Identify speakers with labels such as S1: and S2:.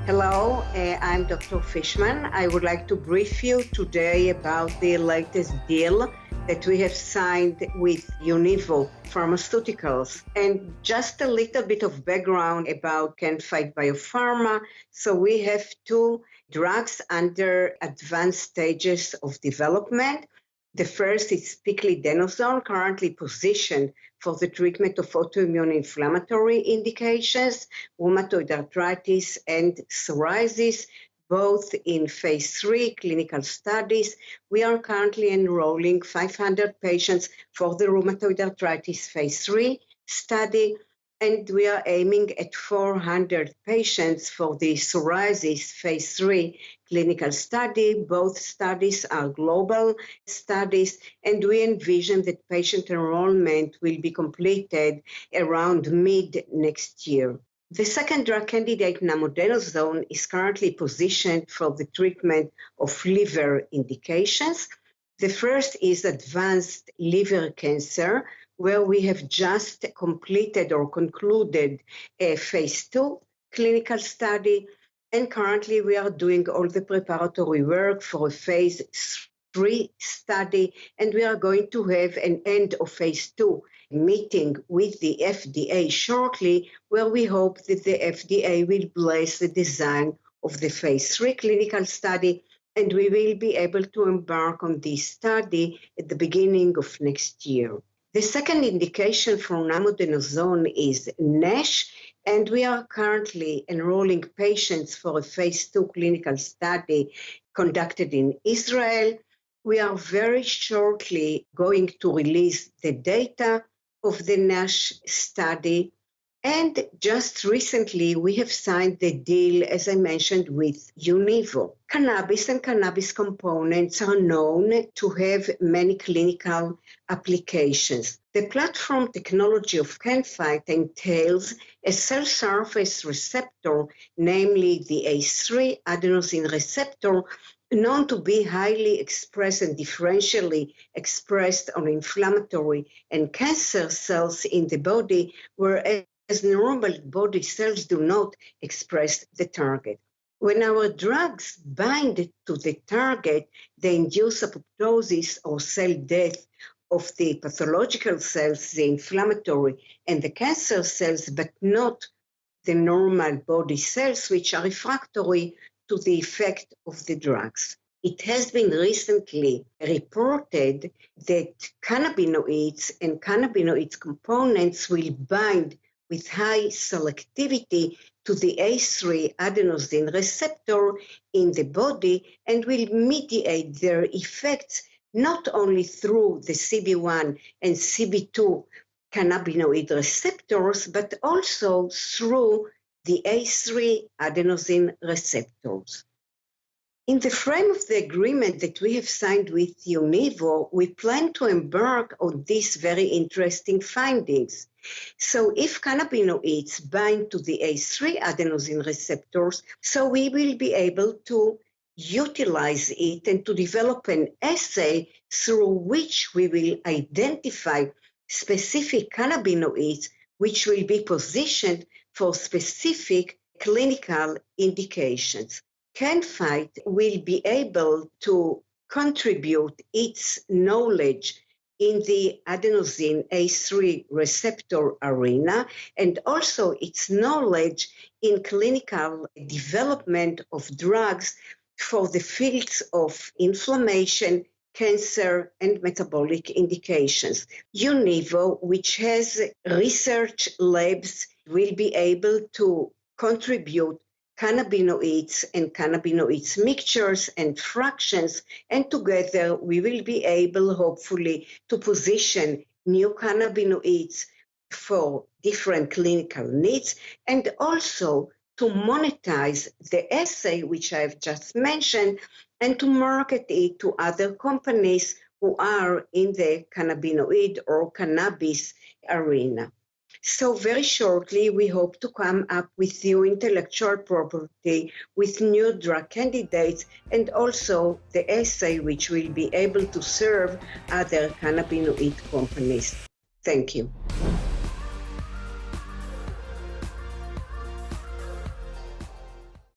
S1: Hello, I'm Dr. Fishman. I would like to brief you today about the latest deal that we have signed with Univo Pharmaceuticals. And just a little bit of background about Can-Fite BioPharma. So we have two drugs under advanced stages of development. The first is piclidenoson, currently positioned for the treatment of autoimmune inflammatory indications, rheumatoid arthritis, and psoriasis, both in phase 3 clinical studies. We are currently enrolling 500 patients for the rheumatoid arthritis phase 3 study, and we are aiming at 400 patients for the psoriasis phase 3 clinical study. Both studies are global studies, and we envision that patient enrollment will be completed around mid next year. The second drug candidate, namodenoson, is currently positioned for the treatment of liver indications. The first is advanced liver cancer, where we have just completed or concluded a phase 2 clinical study, and currently we are doing all the preparatory work for a phase 3 study, and we are going to have an end of phase 2 meeting with the FDA shortly, where we hope that the FDA will bless the design of the phase 3 clinical study, and we will be able to embark on this study at the beginning of next year. The second indication for namodenoson is NASH, and we are currently enrolling patients for a phase 2 clinical study conducted in Israel. We are very shortly going to release the data of the NASH study. And just recently, we have signed the deal, as I mentioned, with Univo. Cannabis and cannabis components are known to have many clinical applications. The platform technology of Can-Fite entails a cell surface receptor, namely the A3 adenosine receptor, known to be highly expressed and differentially expressed on inflammatory and cancer cells in the body, whereas normal body cells do not express the target. When our drugs bind to the target, they induce apoptosis or cell death of the pathological cells, the inflammatory and the cancer cells, but not the normal body cells, which are refractory to the effect of the drugs. It has been recently reported that cannabinoids and cannabinoid components will bind with high selectivity to the A3 adenosine receptor in the body and will mediate their effects not only through the CB1 and CB2 cannabinoid receptors, but also through the A3 adenosine receptors. In the frame of the agreement that we have signed with Univo, we plan to embark on these very interesting findings. So if cannabinoids bind to the A3 adenosine receptors, so we will be able to utilize it and to develop an assay through which we will identify specific cannabinoids which will be positioned for specific clinical indications. Can-Fite will be able to contribute its knowledge in the adenosine A3 receptor arena and also its knowledge in clinical development of drugs for the fields of inflammation, cancer, and metabolic indications. Univo, which has research labs, will be able to contribute cannabinoids and cannabinoids mixtures and fractions, and together we will be able, hopefully, to position new cannabinoids for different clinical needs and also to monetize the assay, which I've just mentioned, and to market it to other companies who are in the cannabinoid or cannabis arena. So very shortly, we hope to come up with new intellectual property, with new drug candidates, and also the assay which will be able to serve other cannabinoid companies. Thank you.